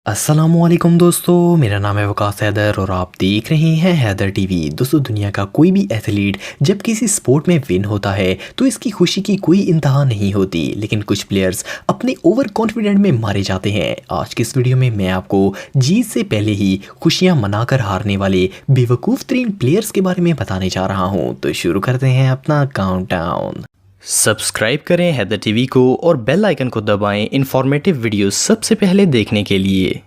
अस्सलामुअलैकुम दोस्तों, मेरा नाम है वकास हैदर और आप देख रहे हैं हैदर टीवी। दोस्तों, दुनिया का कोई भी एथलीट जब किसी स्पोर्ट में विन होता है तो इसकी खुशी की कोई इंतहा नहीं होती, लेकिन कुछ प्लेयर्स अपने ओवर कॉन्फिडेंट में मारे जाते हैं। आज के इस वीडियो में मैं आपको जीत से पहले ही खुशियां मनाकर हारने वाले बेवकूफ़ तरीन प्लेयर्स के बारे में बताने जा रहा हूँ। तो शुरू करते हैं अपना काउंटडाउन। सब्सक्राइब करें हैदर टीवी को और बेल आइकन को दबाएं इंफॉर्मेटिव वीडियो सबसे पहले देखने के लिए।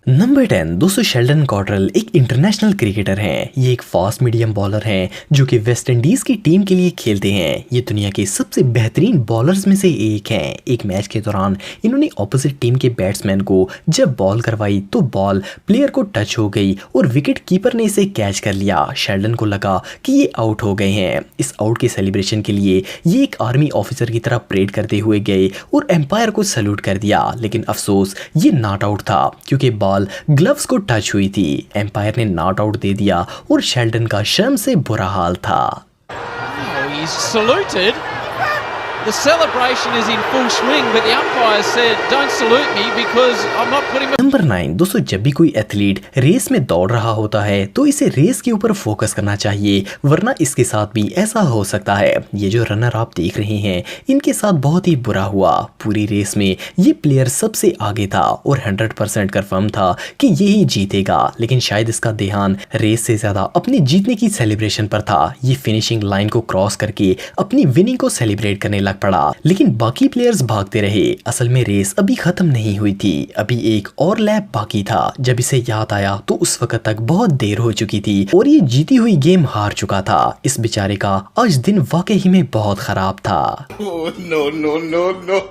नंबर 10 दोस्तों, शेल्डन कॉटरल एक इंटरनेशनल क्रिकेटर हैं। ये एक फास्ट मीडियम बॉलर हैं जो कि वेस्ट इंडीज़ की टीम के लिए खेलते हैं। ये दुनिया के सबसे बेहतरीन बॉलर्स में से एक हैं। एक मैच के दौरान इन्होंने ऑपोजिट टीम के बैट्समैन को जब बॉल करवाई तो बॉल प्लेयर को टच हो गई और विकेट कीपर ने इसे कैच कर लिया। शेल्डन को लगा कि ये आउट हो गए हैं। इस आउट के सेलिब्रेशन के लिए ये एक आर्मी ऑफिसर की तरह परेड करते हुए गए और एम्पायर को सैल्यूट कर दिया, लेकिन अफसोस ये नॉट आउट था क्योंकि बॉल ग्लव्स को टच हुई थी। एम्पायर ने नॉट आउट दे दिया और शेल्डन का शर्म से बुरा हाल था। The celebration is in full swing, but the umpire said, "Don't salute me because I'm not putting." Number 9 दोस्तों, जब भी कोई एथलीट रेस में दौड़ रहा होता है तो इसे रेस के ऊपर फोकस करना चाहिए, वरना इसके साथ भी ऐसा हो सकता है। ये जो रनर आप देख रहे हैं, इनके साथ बहुत ही बुरा हुआ। पूरी रेस में ये प्लेयर सबसे आगे था और 100% कंफर्म था कि ये ही जीतेगा, लेकिन शायद इसका ध्यान रेस से ज्यादा अपने जीतने की सेलिब्रेशन पर था। ये फिनिशिंग लाइन को क्रॉस करके अपनी विनिंग को सेलिब्रेट करने लग पड़ा, लेकिन बाकी प्लेयर्स भागते रहे। असल में रेस अभी खत्म नहीं हुई थी, अभी एक और लैप बाकी था। जब इसे याद आया तो उस वक्त तक बहुत देर हो चुकी थी और ये जीती हुई गेम हार चुका था। इस बेचारे का आज दिन वाकई में बहुत खराब था। No, no, no, no.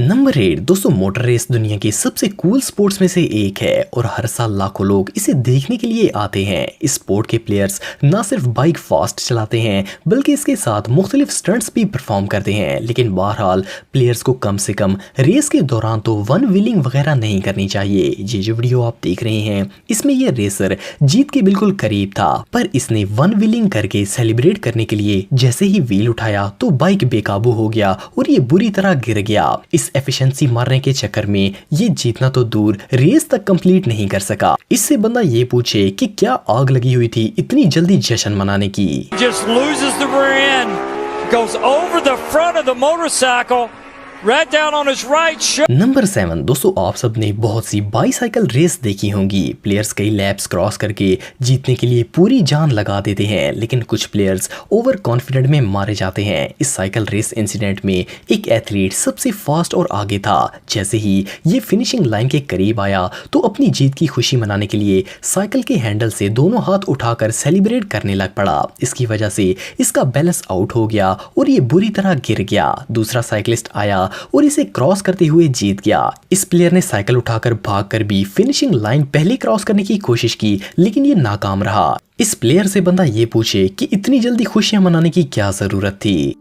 Number 8 दोस्तों, मोटर रेस दुनिया के सबसे कूल स्पोर्ट्स में से एक है और हर साल लाखों लोग इसे देखने के लिए आते हैं। इस स्पोर्ट के प्लेयर्स ना सिर्फ बाइक फास्ट चलाते हैं बल्कि इसके साथ मुख्तलिफ स्टंट्स भी परफॉर्म करते हैं, लेकिन बहरहाल प्लेयर्स को कम से कम रेस के दौरान तो वन व्हीलिंग वगैरह नहीं करनी चाहिए। ये जो वीडियो आप देख रहे हैं, इसमें यह रेसर जीत के बिल्कुल करीब था, पर इसने वन व्हीलिंग करके सेलिब्रेट करने के लिए जैसे ही व्हील उठाया तो बाइक बेकाबू हो गया और ये बुरी तरह गिर गया। इस एफिशिएंसी मारने के चक्कर में ये जीतना तो दूर रेस तक कंप्लीट नहीं कर सका। इससे बंदा ये पूछे कि क्या आग लगी हुई थी इतनी जल्दी जश्न मनाने की। Just loses the rear end, goes over the front of the motorcycle. Right down on his right shoulder. Number 7 दोस्तों, आप सब ने बहुत सी बाईसाइकिल रेस देखी होंगी। प्लेयर्स कई लैप्स क्रॉस करके जीतने के लिए पूरी जान लगा देते हैं, लेकिन कुछ प्लेयर्स ओवर कॉन्फिडेंट में मारे जाते हैं। इस साइकिल रेस इंसिडेंट में एक एथलीट सबसे फास्ट और आगे था। जैसे ही ये फिनिशिंग लाइन के करीब आया तो अपनी जीत की खुशी मनाने के लिए साइकिल के हैंडल से दोनों हाथ उठाकर सेलिब्रेट करने लग पड़ा। इसकी वजह से इसका बैलेंस आउट हो गया और ये बुरी तरह गिर गया। दूसरा साइकिलिस्ट आया और इसे क्रॉस करते हुए जीत गया। इस प्लेयर ने साइकिल उठाकर भागकर भी फिनिशिंग लाइन पहले क्रॉस करने की कोशिश की, लेकिन ये नाकाम रहा। इस प्लेयर से बंदा ये पूछे कि इतनी जल्दी खुशियां मनाने की क्या जरूरत थी।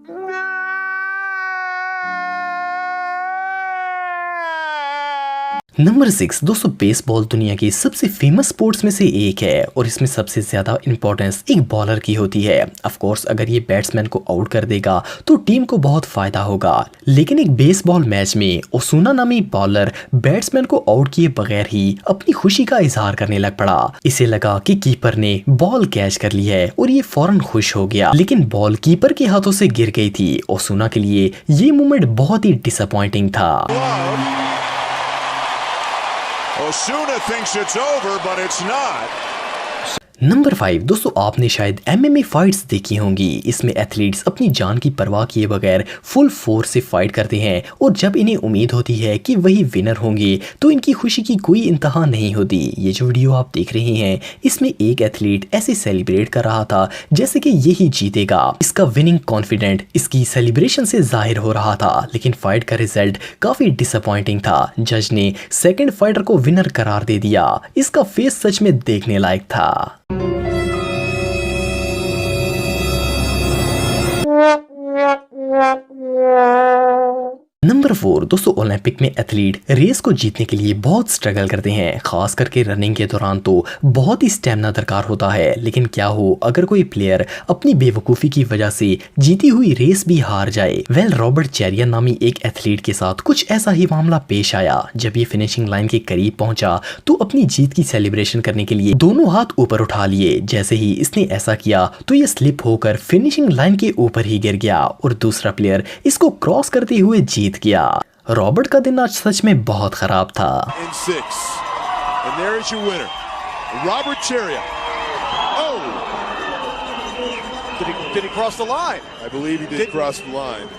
नंबर 6 दोस्तों, बेसबॉल दुनिया की सबसे फेमस स्पोर्ट्स में से एक है और इसमें सबसे ज्यादा इंपॉर्टेंस एक बॉलर की होती है। ऑफ कोर्स अगर ये बैट्समैन को आउट कर देगा तो टीम को बहुत फायदा होगा, लेकिन एक बेसबॉल मैच में ओसूना नामी बॉलर बैट्समैन को आउट किए बगैर ही अपनी खुशी का इजहार करने लग पड़ा। इसे लगा कि कीपर ने बॉल कैच कर ली है और ये फौरन खुश हो गया, लेकिन बॉल कीपर के हाथों से गिर गई थी। ओसूना के लिए ये मोमेंट बहुत ही डिसअपॉइंटिंग था। Osuna thinks it's over, but it's not. Number 5 दोस्तों, आपने शायद MMA फाइट्स देखी होंगी। इसमें एथलीट्स अपनी जान की परवाह किए बगैर फुल फोर्स से फाइट करते हैं और जब इन्हें उम्मीद होती है कि वही विनर होंगे तो इनकी खुशी की कोई इंतहा नहीं होती। ये जो वीडियो आप देख रहे हैं, इसमें एक एथलीट ऐसे सेलिब्रेट कर रहा था जैसे कि यही जीतेगा। इसका विनिंग कॉन्फिडेंट इसकी सेलिब्रेशन से जाहिर हो रहा था, लेकिन फाइट का रिजल्ट काफी डिसअपॉइंटिंग था। जज ने सेकंड फाइटर को विनर करार दे दिया। इसका फेस सच में देखने लायक था। नंबर 4 दोस्तों, ओलंपिक में एथलीट रेस को जीतने के लिए बहुत स्ट्रगल करते हैं, खास करके रनिंग के दौरान तो बहुत ही स्टेमिना दरकार होता है। लेकिन क्या हो अगर कोई प्लेयर अपनी बेवकूफ़ी की वजह से जीती हुई रेस भी हार जाए। रॉबर्ट चेरियन नामी एक एथलीट के साथ कुछ ऐसा ही मामला पेश आया। जब ये फिनिशिंग लाइन के करीब पहुंचा तो अपनी जीत की सेलिब्रेशन करने के लिए दोनों हाथ ऊपर उठा लिए। जैसे ही इसने ऐसा किया तो ये स्लिप होकर फिनिशिंग लाइन के ऊपर ही गिर गया और दूसरा प्लेयर इसको क्रॉस करते हुए जीत गया। रॉबर्ट का दिन आज सच में बहुत खराब था। Did he cross the line? I believe he did cross the line.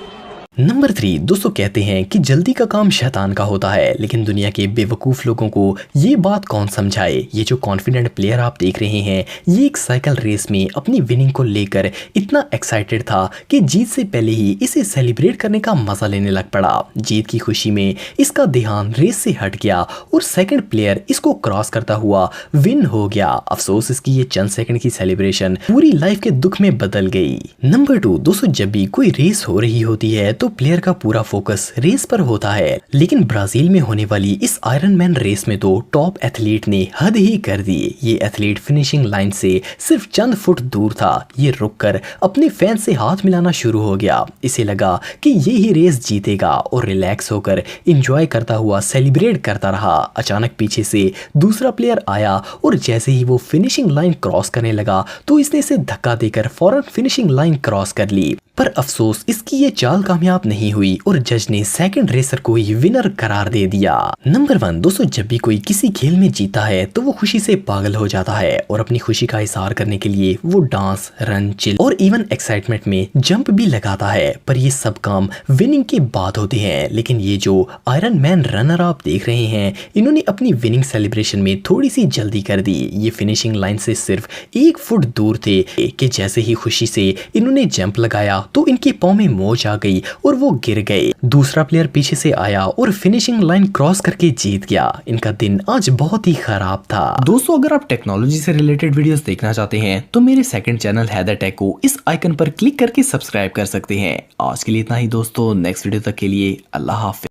Number 3 दोस्तों, कहते हैं कि जल्दी का काम शैतान का होता है, लेकिन दुनिया के बेवकूफ़ लोगों को ये बात कौन समझाए। ये जो कॉन्फिडेंट प्लेयर आप देख रहे हैं, ये एक साइकिल रेस में अपनी विनिंग को लेकर इतना एक्साइटेड था कि जीत से पहले ही इसे सेलिब्रेट करने का मजा लेने लग पड़ा। जीत की खुशी में इसका ध्यान रेस से हट गया और सेकंड प्लेयर इसको क्रॉस करता हुआ विन हो गया। अफसोस इसकी ये चंद सेकंड की सेलिब्रेशन पूरी लाइफ के दुख में बदल गई। नंबर 2 दोस्तों, जब भी कोई रेस हो रही होती है तो प्लेयर का पूरा फोकस रेस पर होता है, लेकिन ब्राजील में होने वाली इस आयरन मैन रेस में तो टॉप एथलीट ने हद ही कर दी। ये एथलीट फिनिशिंग लाइन से सिर्फ चंद फुट दूर था। ये रुककर अपने फैन से हाथ मिलाना शुरू हो गया। इसे लगा कि ये ही रेस जीतेगा और रिलैक्स होकर एंजॉय करता हुआ सेलिब्रेट करता रहा। अचानक पीछे से दूसरा प्लेयर आया और जैसे ही वो फिनिशिंग लाइन क्रॉस करने लगा तो इसने इसे धक्का देकर फौरन फिनिशिंग लाइन क्रॉस कर ली। पर अफसोस इसकी ये चाल कामयाब नहीं हुई और जज ने सेकंड रेसर को ही विनर करार दे दिया। नंबर 1 दोस्तों, जब भी कोई किसी खेल में जीता है तो वो खुशी से पागल हो जाता है और अपनी खुशी का इजहार करने के लिए वो डांस, रन, चिल और इवन एक्साइटमेंट में जंप भी लगाता है। पर ये सब काम विनिंग के बाद होते हैं। लेकिन ये जो आयरन मैन रनर आप देख रहे हैं, इन्होंने अपनी विनिंग सेलिब्रेशन में थोड़ी सी जल्दी कर दी। ये फिनिशिंग लाइन से सिर्फ 1 फुट दूर थे कि जैसे ही खुशी से इन्होंने जंप लगाया तो इनके पांव में मोच आ गई और वो गिर गए। दूसरा प्लेयर पीछे से आया और फिनिशिंग लाइन क्रॉस करके जीत गया। इनका दिन आज बहुत ही खराब था। दोस्तों, अगर आप टेक्नोलॉजी से रिलेटेड वीडियोस देखना चाहते हैं तो मेरे सेकंड चैनल हैदर टेक को इस आइकन पर क्लिक करके सब्सक्राइब कर सकते हैं। आज के लिए इतना ही दोस्तों, नेक्स्ट वीडियो तक के लिए अल्लाह हाफिज।